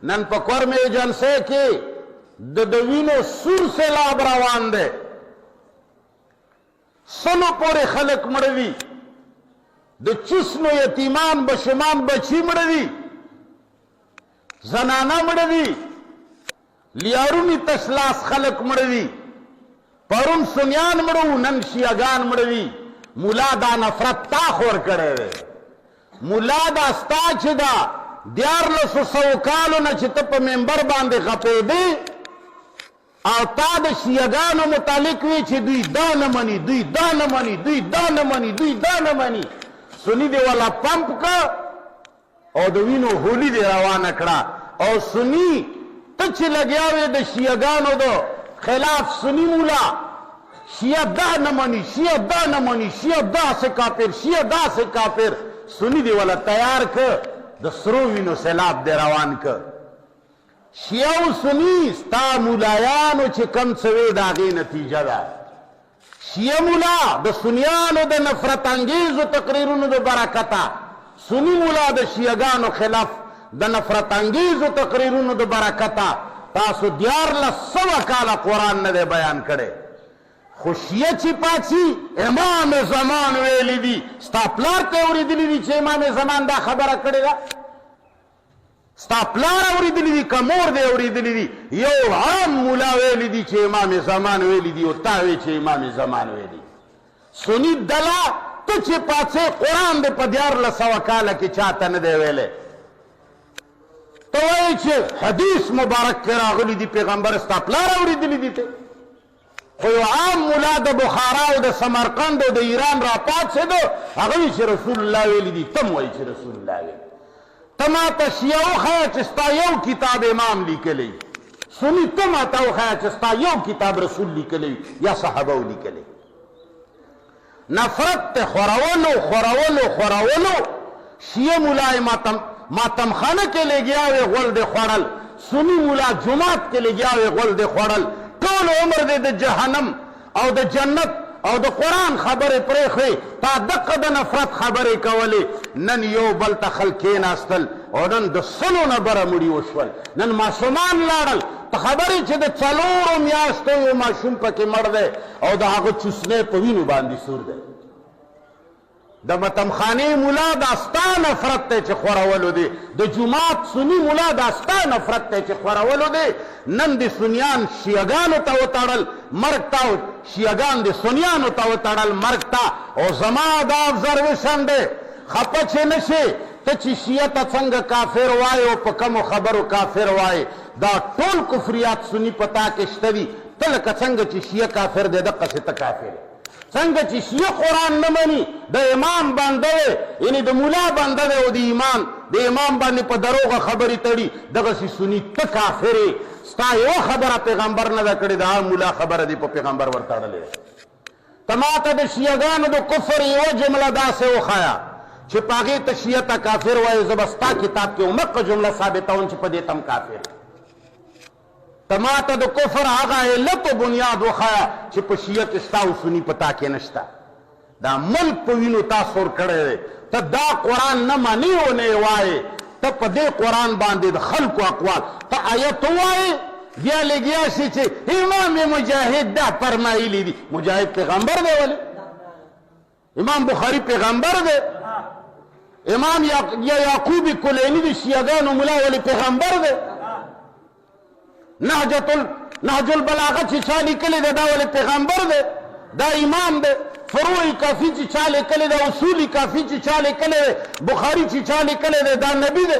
نن په کورمې جلسه کې د وینو سور سیلاب روان دی، سلو پورې خلک مړه دي، د چسنو یتیمان بشمان بچی مړه دي، زنانه مړه دي، لیارونی تشلاس خلک مړه دي، پرون سنیان مړه وو نن شیعګان مړه دي. مولا دا نفرت تا خور کړی دی، مولا دا ستا چې دا 1400 کالو نه چې ته په منبر باندې غپېدې او تا د شیعګانو متعلق وی چې دوی دا نه مني، دوی دا نه مني، دوی دا نه مني، دوی دا نه مني، سنی دی والا پمپ کا او د وینو هولی دی روانه کړه. او سنی ته چې لګیا وې د شیعګانو د خلاف، سنی مولا شیعه دا نه مني، شیعه دا نه مني، شیعه داسې کافر، شیعه داسې کافر، سنی دی والا تیار که د سرو وینو سیلاب دی روان که. شیعه و سنی ستا مولایانو چې کم څه وې د هغې نتیجه ده. شیعه مولا د سنیانو د نفرت انګیزو تقریرونو د برکته، سنی مولا د شیعګانو خلاف د نفرت انګیزو تقریرونو د برکته تاسو 1400 کاله قرآن نه دی بیان کړی. خو شیعه چې پاڅي امام زمان ویلی دي، ستا پلار ته اورېدلي دي چې امام زمان دا خبره کړې ده؟ ستا پلار اورېدلي دي که مور دی اورېدلي دي؟ یو عام مولا ویلی دي چې امام زمان ویلی دي او تا وی چې امام زمان ویلی. سنی دله ته چې پاڅې قرآن دی په 1400 کاله کې چاته نه دی ویلی. ته وایې چې حدیث مبارک کې راغلی دي پیغمبر ستا پلار اورېدلي دي ته؟ خو یو عام مولا د بخارا او د سمرقند او د ایران را پاڅېدو هغه وایي چې رسول الله ویلي دي، ته م وایي چې رسول الله ویلي. ته ما ته شیعه وښیه چې ستا یو کتاب امام لیکلی، سني ته ما ته وښیه چې ستا یو کتاب رسول لیکلی یا صحابه لیکلی. نفرت ته خورولو شیعه مولای ماتمخانه کې لګیا وې غول دې خوړل، سني مولا جماعت کې لګیا وې غول دې خوړل، ټول عمر دې د جهنم او د جنت او د قرآن خبرې پرېښې، تا دقه د نفرت خبرې کولې. نن یو بل ته خلک کېناستل او نن د 100 نه بره مړي وشول، نن ماشومان لاړل. ته خبرې چې د 4 میاشتو یو ماشوم پکې مړ دی او د هغه چوسنی په وینو باندې سور دی. د متمخانې مولا دا ستا نفرت دی چې خورولو دی، د جماعت سني مولا دا ستا نفرت دی چې خورولو دی. نن د سنیان شیعګانو ته وتړل مرګ ته، او شیعګان د سنیانو ته وتړل مرګ ته. او زما دا ابزرویشن دی، خفه چې نشې ته چې شیعه ته څنګه کافر وایې او په کمو خبرو کافر وایې، دا ټول کفریات سني په تا کې شته دي. ته لکه څنګه چې شیعه کافر دی دقسې ته کافر یې. څنګه چې شیعه قرآن نه مني، د امام بنده دی، یعنی د مولا بنده دی او د امام باندې په دروغه خبرې تړي، دغسې سني ته کافر یې. ستا یوه خبره پیغمبر نه ده کړې، د هغه مولا خبره دی په پیغمبر ورتړلې. ته ما ته د شیعګانو د کفر یوه جمله داسې وښیه چې په هغې ته شیعه ته کافر وایې، زه به ستا کتاب کې همدغه جمله ثابتوم چې په دې ته هم کافر. ته ما ته د کفر هغه علت و بنیاد وښیه چې په شیعه کې ستا او سني په تا کې نشته. دا ملک په وینو تا سور کړی دی. ته دا قرآن نه منې او نه یې وایې، ته په دې قرآن باندې د خلکو اقوال ته آیت ووایې، بیا لګیا شي چې امام مجاهد دا فرمایلي دي. مجاهد پیغمبر دی ولې؟ امام بخاري پیغمبر دی؟ امام یعقوب کلینی د شیعګانو ملا ولې پیغمبر دی؟ نهج البلاغه چې چا لیکلی دی دا ولې پیغمبر دی؟ دا امام دی. فروع کافی چې چا لیکلی دی، اصول کافی چې چا لیکلی دی، بخاري چې چا لیکلی دی، دا نبی دی؟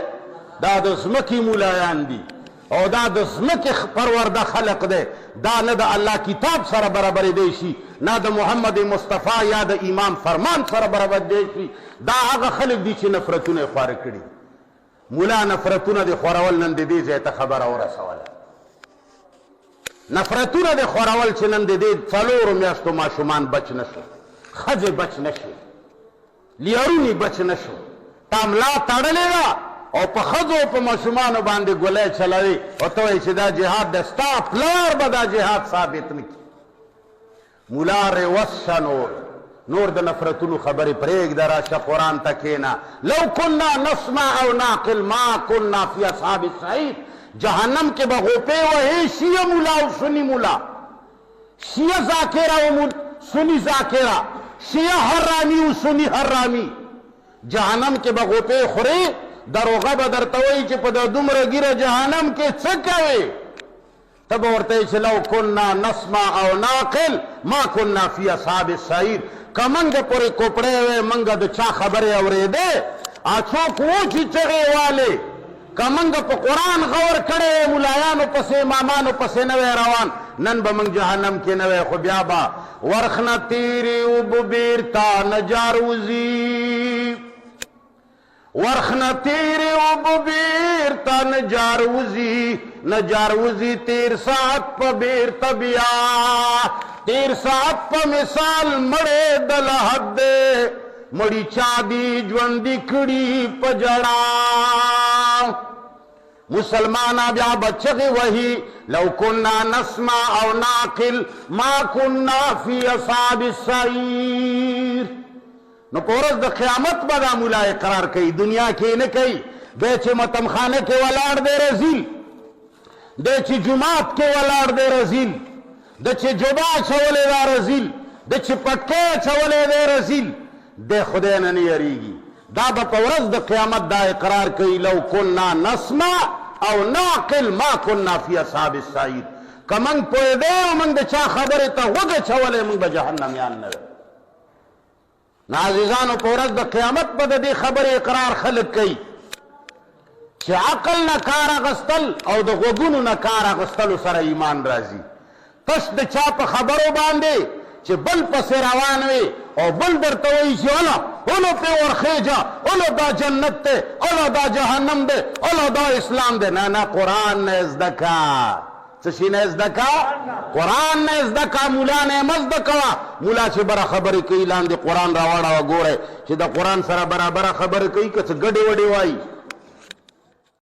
دا د ځمکې مولایان دي او دا د ځمکې پرورده خلق دی. دا نه د الله کتاب سره برابرېدی شي، نه د محمد مصطفی یا د امام فرمان سره برابرېدی شي. دا هغه خلق دي چې نفرتونه یې خواره کړي. مولا نفرتونه دې خورول نن د دې ځای ته خبره ورسوله. نفرتونه دې خورول چې نن د دې 4 میاشتو ماشومان بچ نه شو، ښځې بچ نه شي، لیارونې بچ نه شو. تا ملا تړلې ده او په ښځو په ماشومانو باندې ګولۍ چلوي او ته وایې چې دا جهاد ده. ستا پلار به دا جهاد ثابت نه کړي. مولا روس شه نور نور د نفرتونو خبرې پرېږده راشه قرآن ته کښېنه لو کنا نسمع او نعقل ما کنا فی اصحاب السعیر جہنم کے بغوپے وہی شیعہ مولا و سنی مولا شیعہ ذاکرہ و سنی ذاکرہ شیعہ حرامی و سنی حرامی جہنم کے بغوپے خورے دروغه بدرتوی چې په دومره ګیره جهنم کې څه کوي تب ورته چې لو كنا نسمع او ناقل ما كنا في اصحاب السعير کمنګ پورې کوپړې وې منګ د چا خبره اورېده اڅو کوچ چغې والے کمنګ په قران غور کړي مولایانو پسې امامانو پسې نه روان نن به من جهنم کې نه خو بیا با ورخنه تیری او ببیرتا نجاروزی ورخنه تیری او ببیرتا نجاروزی تیر ساعت په بیرتا بیا تیر ساعت په مثال مړې د لحد مړی چا دی ژوندي کړي په جړا مسلمانا بیا بچغی وہی لو کننا نسمع او ناقل ما کننا فی اصحاب السعیر نو پورز د قیامت بدا مولا اقرار کئی دنیا کی نه کئی بے چه متمخانه کے ولاړ دے رزیل دے چه جماعت کے ولاړ دے رزیل دے چه جبا چولے دا رزیل دے چه پٹکے چولے دے رزیل دے خدای نه یریږي دا به په ورځ د قیامت دا اقرار کوي لو كنا نسمع او نعقل ما كنا في اصحاب السعير کمن پوهېده موږ د چا خبرې ته وګه چولې موږ به جهنمیان نه نه عزیزانو په ورځ د قیامت به د دې خبرې اقرار خلک کوي چې عقل نه کار اخیستل او د غوږونو نه کار اخیستلو سره ایمان راځي تش د چا په خبرو باندې چې بل پسې روان وي او بل درته وایي چې اولو پې ورخیجه اولو دا جنت دی اولو دا جهنم دی اولو دا اسلام دی نه نه قرآن نه زده کا څه شي نه زده کا قرآن نه زده کا مولا نه مه زده کوه مولا چې بره خبرې کوي لاندې قرآن راواړوه ګورئ چې د قرآن سره برابره خبرې کوي که څه ګډې وډې وایي